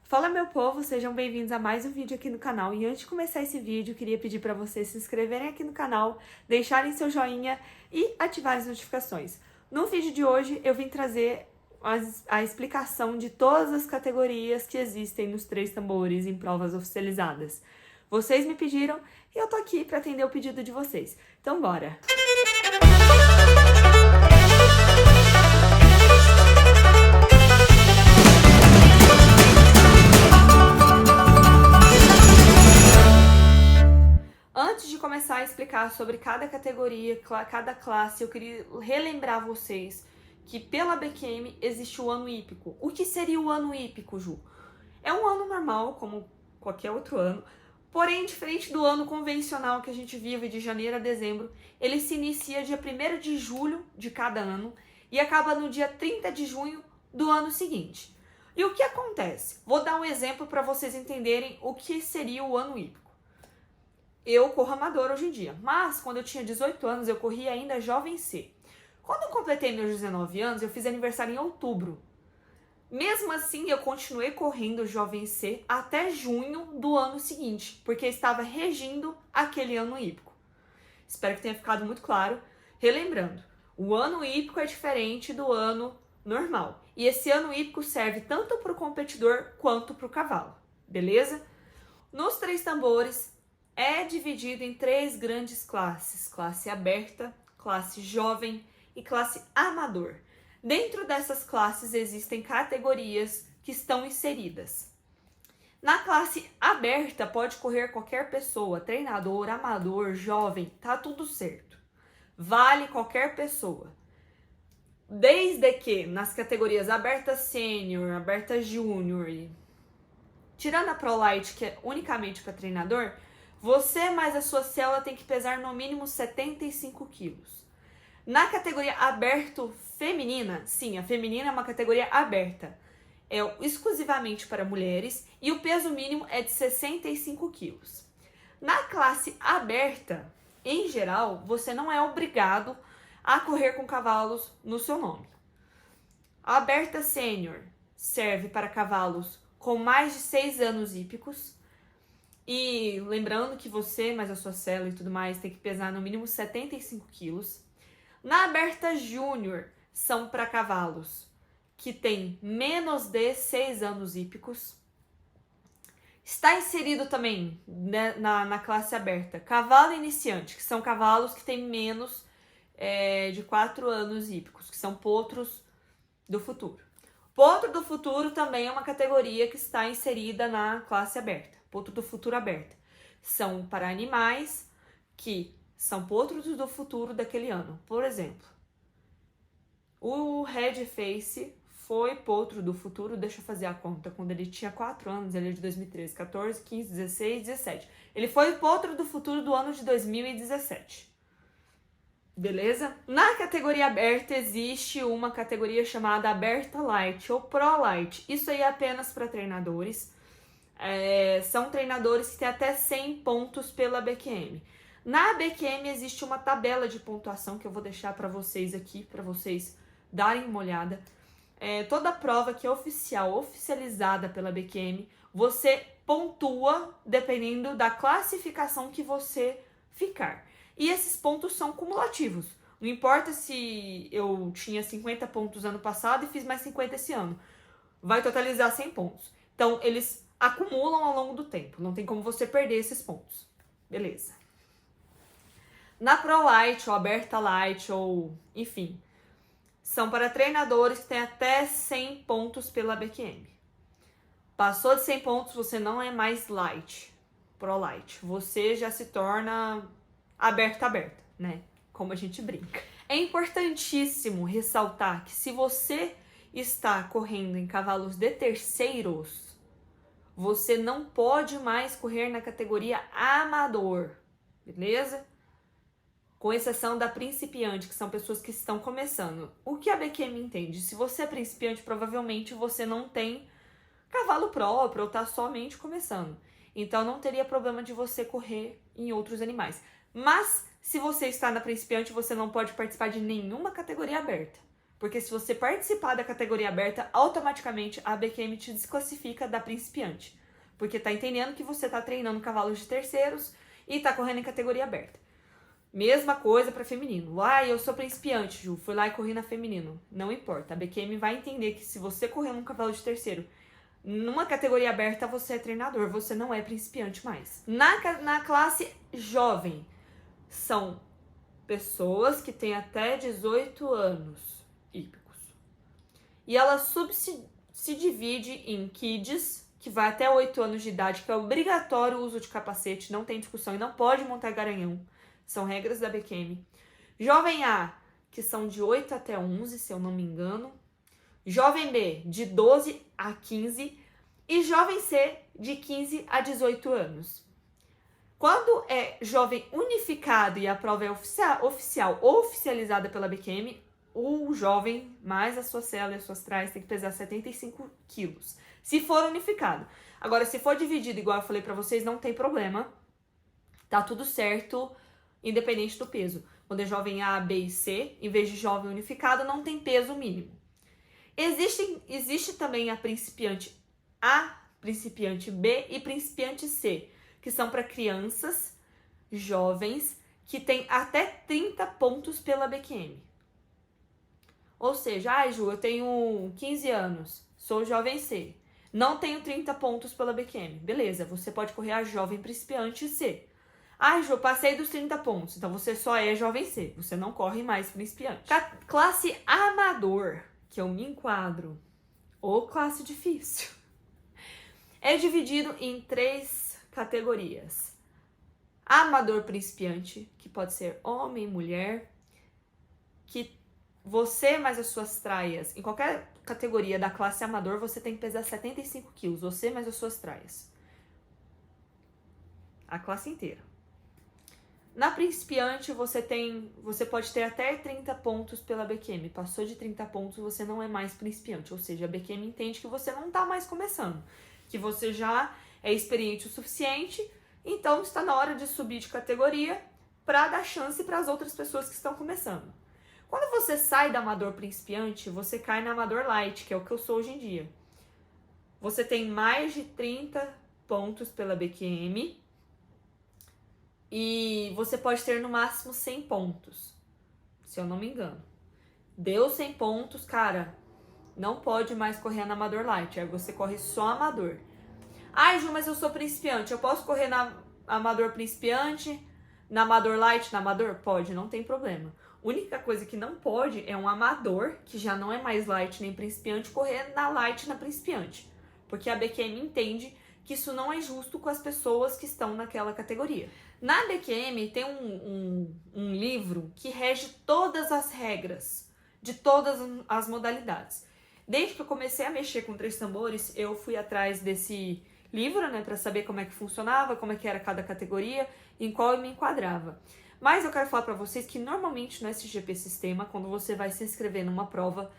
Fala meu povo, sejam bem-vindos a mais um vídeo aqui no canal. E antes de começar esse vídeo, eu queria pedir para vocês se inscreverem aqui no canal, deixarem seu joinha e ativarem as notificações. No vídeo de hoje eu vim trazer a explicação de todas as categorias que existem nos 3 tambores em provas oficializadas. Vocês me pediram e eu tô aqui para atender o pedido de vocês. Então bora! Antes de começar a explicar sobre cada categoria, cada classe, eu queria relembrar vocês que pela BQM existe o ano hípico. O que seria o ano hípico, Ju? É um ano normal, como qualquer outro ano, porém, diferente do ano convencional que a gente vive de janeiro a dezembro, ele se inicia dia 1º de julho de cada ano e acaba no dia 30 de junho do ano seguinte. E o que acontece? Vou dar um exemplo para vocês entenderem o que seria o ano hípico. Eu corro amador hoje em dia, mas quando eu tinha 18 anos eu corria ainda Jovem C. Quando eu completei meus 19 anos, eu fiz aniversário em outubro. Mesmo assim, eu continuei correndo Jovem C até junho do ano seguinte, porque estava regindo aquele ano hípico. Espero que tenha ficado muito claro. Relembrando, o ano hípico é diferente do ano normal. E esse ano hípico serve tanto para o competidor quanto para o cavalo, beleza? Nos 3 tambores, é dividido em 3 grandes classes: classe aberta, classe jovem e classe amador. Dentro dessas classes existem categorias que estão inseridas. Na classe aberta pode correr qualquer pessoa, treinador, amador, jovem, tá tudo certo. Vale qualquer pessoa. Desde que nas categorias aberta sênior, aberta júnior e tirando a Pro Light, que é unicamente para treinador, você mais a sua célula tem que pesar no mínimo 75 quilos. Na categoria aberto feminina, sim, a feminina é uma categoria aberta. É exclusivamente para mulheres e o peso mínimo é de 65 quilos. Na classe aberta, em geral, você não é obrigado a correr com cavalos no seu nome. A aberta sênior serve para cavalos com mais de 6 anos hípicos. E lembrando que você, mais a sua célula e tudo mais, tem que pesar no mínimo 75 quilos. Na aberta júnior, são para cavalos que têm menos de 6 anos hípicos. Está inserido também, né, na classe aberta, cavalo iniciante, que são cavalos que têm menos de 4 anos hípicos, que são potros do futuro. Potro do futuro também é uma categoria que está inserida na classe aberta. Potro do futuro aberta. São para animais que são potros do futuro daquele ano. Por exemplo, o Red Face foi potro do futuro, deixa eu fazer a conta, quando ele tinha 4 anos, ele é de 2013, 14, 15, 16, 17. Ele foi potro do futuro do ano de 2017. Beleza? Na categoria aberta existe uma categoria chamada Aberta Light ou Pro Light. Isso aí é apenas para treinadores. São treinadores que têm até 100 pontos pela BQM. Na BQM existe uma tabela de pontuação que eu vou deixar para vocês aqui, para vocês darem uma olhada. Toda prova que é oficializada pela BQM, você pontua dependendo da classificação que você ficar. E esses pontos são cumulativos. Não importa se eu tinha 50 pontos ano passado e fiz mais 50 esse ano. Vai totalizar 100 pontos. Então, eles acumulam ao longo do tempo. Não tem como você perder esses pontos. Beleza. Na Pro Light, ou Aberta Light, ou enfim, são para treinadores que têm até 100 pontos pela BQM. Passou de 100 pontos, você não é mais Light, Pro Light. Você já se torna aberta, né? Como a gente brinca. É importantíssimo ressaltar que se você está correndo em cavalos de terceiros, você não pode mais correr na categoria amador, beleza? Com exceção da principiante, que são pessoas que estão começando. O que a BQM entende? Se você é principiante, provavelmente você não tem cavalo próprio ou está somente começando. Então não teria problema de você correr em outros animais. Mas se você está na principiante, você não pode participar de nenhuma categoria aberta. Porque se você participar da categoria aberta, automaticamente a BQM te desclassifica da principiante. Porque tá entendendo que você tá treinando cavalos de terceiros e tá correndo em categoria aberta. Mesma coisa para feminino. Eu sou principiante, Ju, fui lá e corri na feminino. Não importa, a BQM vai entender que se você correr num cavalo de terceiro, numa categoria aberta, você é treinador, você não é principiante mais. Na classe jovem, são pessoas que têm até 18 anos hípicos. E ela se divide em kids, que vai até 8 anos de idade, que é obrigatório o uso de capacete, não tem discussão e não pode montar garanhão. São regras da BQM. Jovem A, que são de 8 até 11, se eu não me engano. Jovem B, de 12 a 15. E Jovem C, de 15 a 18 anos. Quando é jovem unificado e a prova é oficial ou oficializada pela BQM, o jovem mais a sua cela e as suas trás tem que pesar 75 quilos. Se for unificado. Agora, se for dividido, igual eu falei pra vocês, não tem problema. Tá tudo certo, independente do peso. Quando é jovem A, B e C, em vez de jovem unificado, não tem peso mínimo. Existe também a principiante A, principiante B e principiante C, que são para crianças jovens que têm até 30 pontos pela BQM. Ou seja, Ju, eu tenho 15 anos, sou jovem C, não tenho 30 pontos pela BQM. Beleza, você pode correr a jovem principiante C. Ju, passei dos 30 pontos, então você só é jovem C, você não corre mais principiante. Classe amador, que eu me enquadro, ou classe difícil, é dividido em 3 categorias. Amador principiante, que pode ser homem, mulher, que você mais as suas traias, em qualquer categoria da classe amador, você tem que pesar 75 quilos, você mais as suas traias. A classe inteira. Na principiante, você pode ter até 30 pontos pela BQM. Passou de 30 pontos, você não é mais principiante. Ou seja, a BQM entende que você não está mais começando. Que você já é experiente o suficiente, então está na hora de subir de categoria para dar chance para as outras pessoas que estão começando. Quando você sai da amador principiante, você cai na amador light, que é o que eu sou hoje em dia. Você tem mais de 30 pontos pela BQM e você pode ter no máximo 100 pontos, se eu não me engano. Deu 100 pontos, cara, não pode mais correr na amador light, aí você corre só amador. Ju, mas eu sou principiante, eu posso correr na amador principiante, na amador light, na amador? Pode, não tem problema. A única coisa que não pode é um amador, que já não é mais light nem principiante, correr na light e na principiante. Porque a BQM entende que isso não é justo com as pessoas que estão naquela categoria. Na BQM tem um livro que rege todas as regras de todas as modalidades. Desde que eu comecei a mexer com 3 tambores, eu fui atrás desse livro, né, para saber como é que funcionava, como é que era cada categoria, em qual eu me enquadrava. Mas eu quero falar para vocês que normalmente no SGP Sistema, quando você vai se inscrever numa prova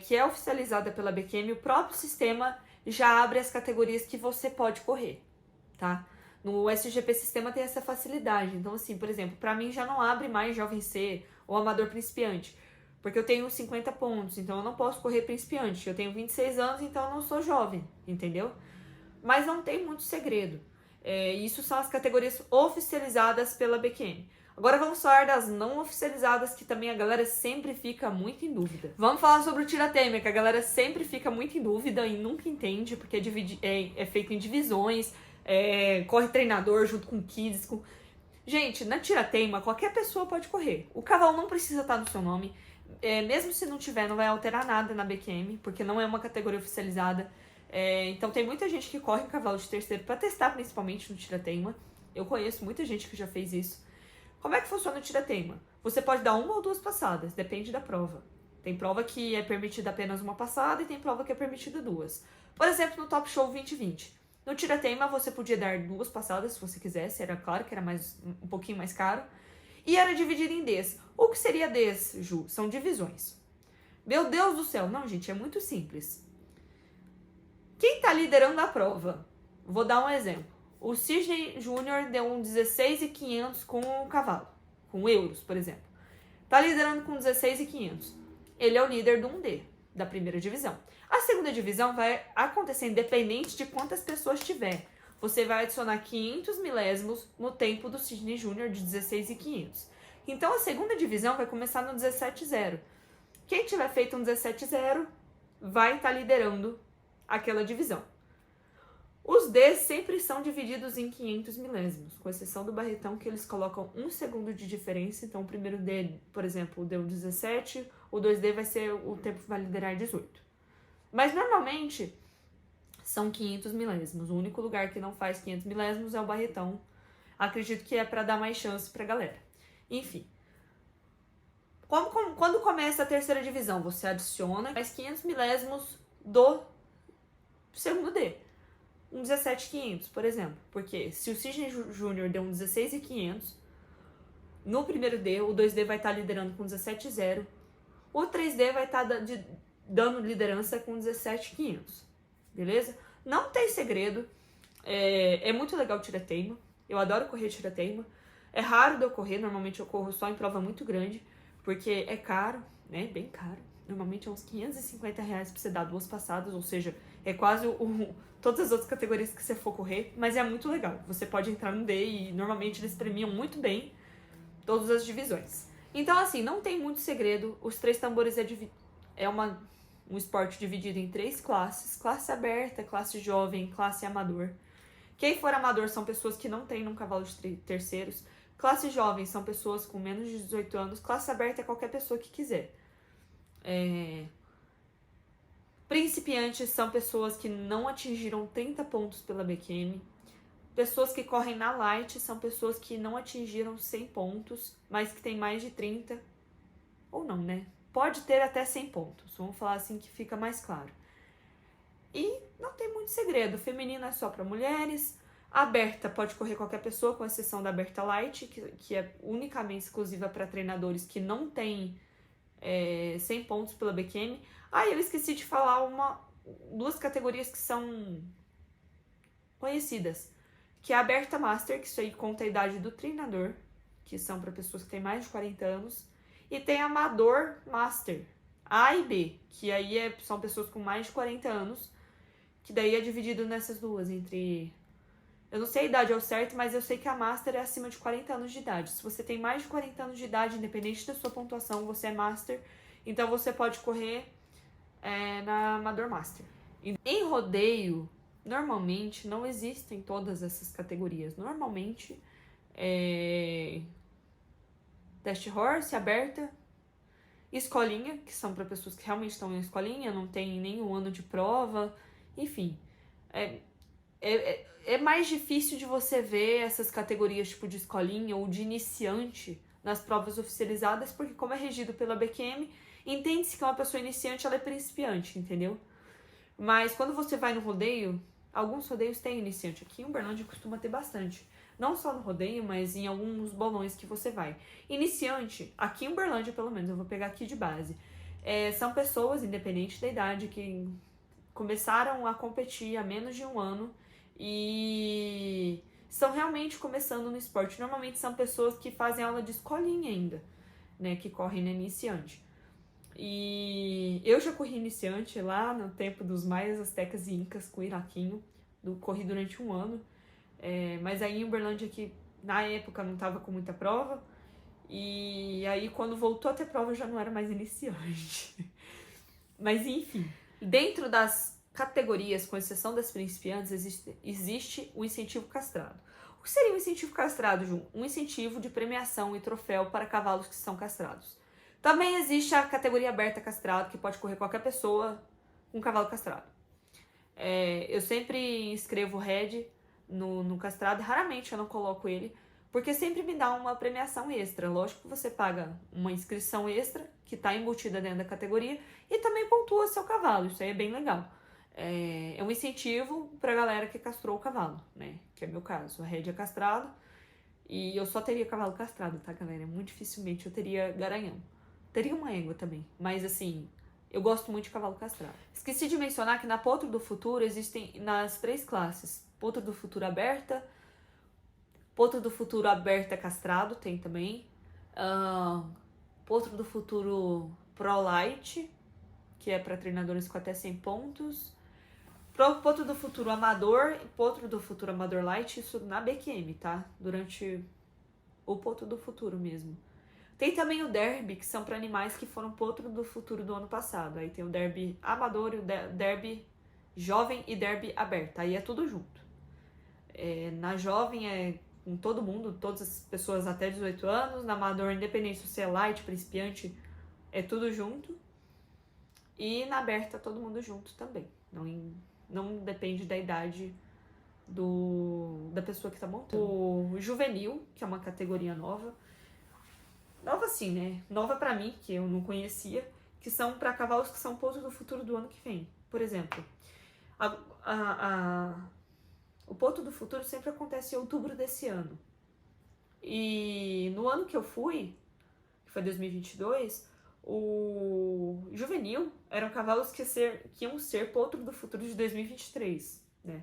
que é oficializada pela BQM, o próprio sistema já abre as categorias que você pode correr, tá? No SGP Sistema tem essa facilidade. Então, assim, por exemplo, para mim já não abre mais Jovem C ou Amador Principiante, porque eu tenho 50 pontos, então eu não posso correr principiante. Eu tenho 26 anos, então eu não sou jovem, entendeu? Mas não tem muito segredo. Isso são as categorias oficializadas pela BQM. Agora vamos falar das não oficializadas, que também a galera sempre fica muito em dúvida. Vamos falar sobre o tira-teima, que a galera sempre fica muito em dúvida e nunca entende, porque é feito em divisões, corre treinador junto com kids. Gente, na tira-teima, qualquer pessoa pode correr. O cavalo não precisa estar no seu nome. Mesmo se não tiver, não vai alterar nada na BQM, porque não é uma categoria oficializada. Então tem muita gente que corre em cavalo de terceiro para testar, principalmente no tira-teima. Eu conheço muita gente que já fez isso. Como é que funciona o tira-teima? Você pode dar 1 ou 2 passadas, depende da prova. Tem prova que é permitida apenas 1 passada e tem prova que é permitida 2. Por exemplo, no Top Show 2020. No tira-teima você podia dar 2 passadas se você quisesse, era claro que era um pouquinho mais caro. E era dividido em Ds. O que seria Ds, Ju? São divisões. Meu Deus do céu, não, gente, é muito simples. Quem está liderando a prova? Vou dar um exemplo. O Sidney Júnior deu um 16.500 com o cavalo, com euros, por exemplo. Tá liderando com 16.500. ele é o líder do 1D, da primeira divisão. A segunda divisão vai acontecer independente de quantas pessoas tiver. Você vai adicionar 500 milésimos no tempo do Sidney Júnior de 16.500. Então, a segunda divisão vai começar no 17.0. Quem tiver feito um 17.0 vai estar liderando aquela divisão. Os Ds sempre são divididos em 500 milésimos, com exceção do Barretão, que eles colocam 1 segundo de diferença. Então, o primeiro D, por exemplo, deu 17, o 2D vai ser o tempo que vai liderar 18. Mas, normalmente, são 500 milésimos. O único lugar que não faz 500 milésimos é o Barretão. Acredito que é para dar mais chance pra galera. Enfim. Quando começa a terceira divisão, você adiciona mais 500 milésimos do segundo D. Um 17.500, por exemplo. Porque se o Sidney Júnior deu um 16.500, no primeiro D, o 2D vai estar liderando com 17.0. O 3D vai estar dando liderança com 17.500. Beleza? Não tem segredo. É muito legal o tira-teima. Eu adoro correr tira-teima. É raro de eu correr, normalmente eu corro só em prova muito grande, porque é caro, né? Bem caro. Normalmente é uns R$550 pra você dar 2 passadas, ou seja, é quase todas as outras categorias que você for correr, mas é muito legal. Você pode entrar no D e normalmente eles premiam muito bem todas as divisões. Então, assim, não tem muito segredo. Os 3 tambores um esporte dividido em 3 classes: classe aberta, classe jovem, classe amador. Quem for amador são pessoas que não treinam cavalo de terceiros. Classe jovem são pessoas com menos de 18 anos. Classe aberta é qualquer pessoa que quiser. Principiantes são pessoas que não atingiram 30 pontos pela BQM. Pessoas que correm na Light são pessoas que não atingiram 100 pontos, mas que têm mais de 30. Ou não, né? Pode ter até 100 pontos. Vamos falar assim que fica mais claro. E não tem muito segredo. Feminino é só para mulheres. Aberta pode correr qualquer pessoa, com exceção da Aberta Light, que é unicamente exclusiva para treinadores que não têm 100 pontos pela BQM. Eu esqueci de falar duas categorias que são conhecidas, que é a Aberta Master, que isso aí conta a idade do treinador, que são para pessoas que têm mais de 40 anos, e tem a Amador Master, A e B, que aí são pessoas com mais de 40 anos, que daí é dividido nessas duas, entre... Eu não sei a idade ao certo, mas eu sei que a Master é acima de 40 anos de idade. Se você tem mais de 40 anos de idade, independente da sua pontuação, você é Master. Então você pode correr na Amador Master. Em rodeio, normalmente, não existem todas essas categorias. Normalmente, Test Horse, aberta, escolinha, que são para pessoas que realmente estão em escolinha, não tem nenhum ano de prova, enfim. É mais difícil de você ver essas categorias tipo de escolinha ou de iniciante nas provas oficializadas, porque como é regido pela BQM, entende-se que uma pessoa iniciante ela é principiante, entendeu? Mas quando você vai no rodeio, alguns rodeios têm iniciante. Aqui em Uberlândia costuma ter bastante. Não só no rodeio, mas em alguns bolões que você vai. Iniciante, aqui em Uberlândia pelo menos, eu vou pegar aqui de base, são pessoas, independente da idade, que começaram a competir há menos de um ano e estão realmente começando no esporte. Normalmente são pessoas que fazem aula de escolinha ainda, né, que correm na iniciante. E eu já corri iniciante lá no tempo dos maias, astecas e incas com o Iraquinho, corri durante um ano, mas aí em Uberlândia que na época não tava com muita prova, e aí quando voltou a ter prova eu já não era mais iniciante. Mas enfim, dentro das categorias, com exceção das principiantes, existe o incentivo castrado. O que seria um incentivo castrado, Ju? Um incentivo de premiação e troféu para cavalos que são castrados. Também existe a categoria aberta castrado, que pode correr qualquer pessoa com cavalo castrado. Eu sempre inscrevo o head no castrado, raramente eu não coloco ele, porque sempre me dá uma premiação extra. Lógico que você paga uma inscrição extra, que está embutida dentro da categoria, e também pontua seu cavalo, isso aí é bem legal. É um incentivo pra galera que castrou o cavalo, né? Que é meu caso, a head é castrado, e eu só teria cavalo castrado, tá, galera? Muito dificilmente eu teria garanhão. Teria uma égua também, mas assim, eu gosto muito de cavalo castrado. Esqueci de mencionar que na Potro do Futuro existem nas 3 classes. Potro do Futuro aberta, Potro do Futuro aberta castrado, tem também. Potro do Futuro Pro Light, que é para treinadores com até 100 pontos. Pro Potro do Futuro Amador e Potro do Futuro Amador Light, isso na BQM, tá? Durante o Potro do Futuro mesmo. Tem também o Derby, que são para animais que foram Potro do Futuro do ano passado. Aí tem o Derby Amador, o Derby Jovem e Derby Aberta. Aí é tudo junto. Na Jovem é com todo mundo, todas as pessoas até 18 anos. Na Amador, independente se você é light, principiante, é tudo junto. E na Aberta, todo mundo junto também. Não depende da idade da pessoa que tá montando. O Juvenil, que é uma categoria nova. Nova assim, né? Nova pra mim, que eu não conhecia. Que são pra cavalos que são Potro do Futuro do ano que vem. Por exemplo, o Potro do Futuro sempre acontece em outubro desse ano. E no ano que eu fui, que foi 2022, o Juvenil eram cavalos que iam ser Potro do Futuro de 2023, né?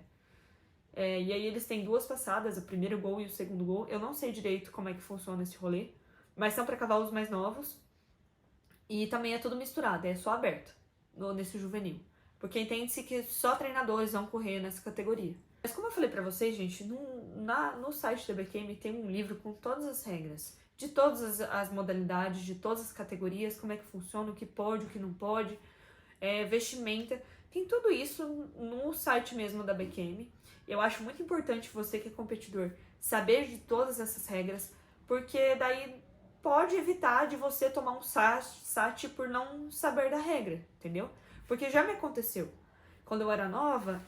E aí eles têm 2 passadas, o primeiro gol e o segundo gol. Eu não sei direito como é que funciona esse rolê, mas são para cavalos mais novos. E também é tudo misturado, é só aberto nesse Juvenil. Porque entende-se que só treinadores vão correr nessa categoria. Mas como eu falei pra vocês, gente, no site da BQM tem um livro com todas as regras, de todas as modalidades, de todas as categorias, como é que funciona, o que pode, o que não pode, vestimenta. Tem tudo isso no site mesmo da BQM. Eu acho muito importante você que é competidor saber de todas essas regras, porque daí pode evitar de você tomar um sat por não saber da regra, entendeu? Porque já me aconteceu. Quando eu era nova,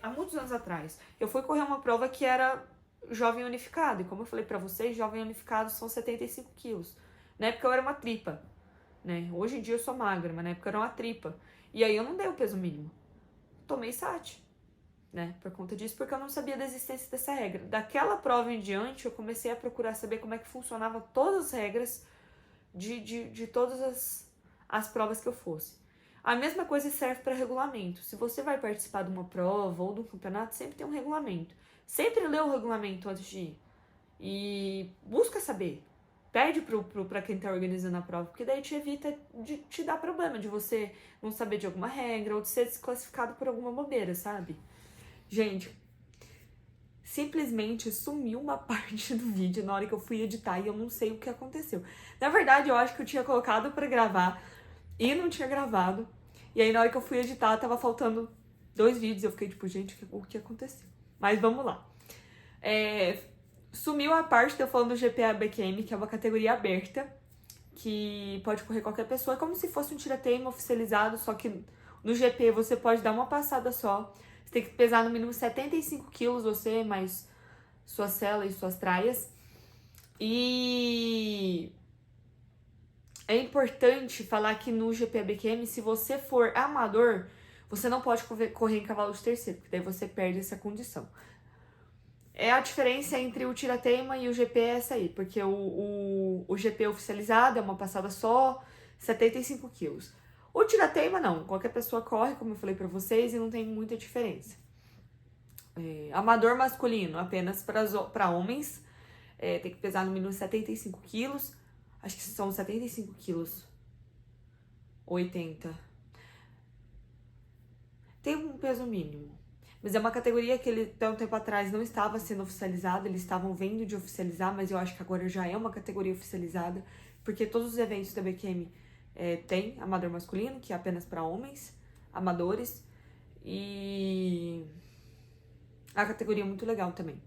há muitos anos atrás, eu fui correr uma prova que era jovem unificado. E como eu falei pra vocês, jovem unificado são 75 quilos. Na época eu era uma tripa, né? Hoje em dia eu sou magra, mas na época eu era uma tripa. E aí eu não dei o peso mínimo. Tomei SAT, né? Por conta disso, porque eu não sabia da existência dessa regra. Daquela prova em diante, eu comecei a procurar saber como é que funcionava todas as regras de todas as provas que eu fosse. A mesma coisa serve para regulamento. Se você vai participar de uma prova ou de um campeonato, sempre tem um regulamento. Sempre lê o regulamento antes de ir. E busca saber. Pede para quem está organizando a prova, porque daí te evita de te dar problema, de você não saber de alguma regra ou de ser desclassificado por alguma bobeira, sabe? Gente, simplesmente sumiu uma parte do vídeo na hora que eu fui editar e eu não sei o que aconteceu. Na verdade, eu acho que eu tinha colocado para gravar e não tinha gravado. E aí, na hora que eu fui editar, tava faltando 2 vídeos. Eu fiquei tipo, gente, o que aconteceu? Mas vamos lá. Sumiu a parte de eu falando do GP BQM, que é uma categoria aberta, que pode correr qualquer pessoa. É como se fosse um tirateima oficializado, só que no GP você pode dar uma passada só. Você tem que pesar no mínimo 75 quilos, você, mais sua sela e suas traias. E é importante falar que no GP BQM, se você for amador, você não pode correr em cavalo de terceiro, porque daí você perde essa condição. A diferença entre o tirateima e o GP é essa aí, porque o GP oficializado é uma passada só, 75 quilos. O tirateima não, qualquer pessoa corre, como eu falei pra vocês, e não tem muita diferença. Amador masculino, apenas para homens, tem que pesar no mínimo 75 quilos. Acho que são 75 quilos. 80. Tem um peso mínimo. Mas é uma categoria que até um tempo atrás não estava sendo oficializada. Eles estavam vendo de oficializar, mas eu acho que agora já é uma categoria oficializada. Porque todos os eventos da BQM tem amador masculino, que é apenas para homens, amadores. E a categoria é muito legal também.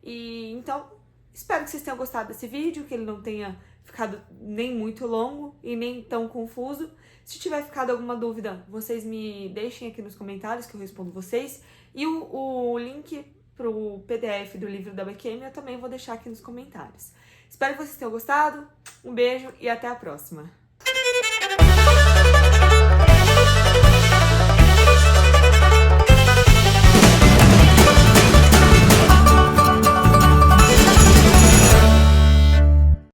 E então, espero que vocês tenham gostado desse vídeo, que ele não tenha ficado nem muito longo e nem tão confuso. Se tiver ficado alguma dúvida, vocês me deixem aqui nos comentários que eu respondo vocês. E o link pro PDF do livro da BQM eu também vou deixar aqui nos comentários. Espero que vocês tenham gostado. Um beijo e até a próxima!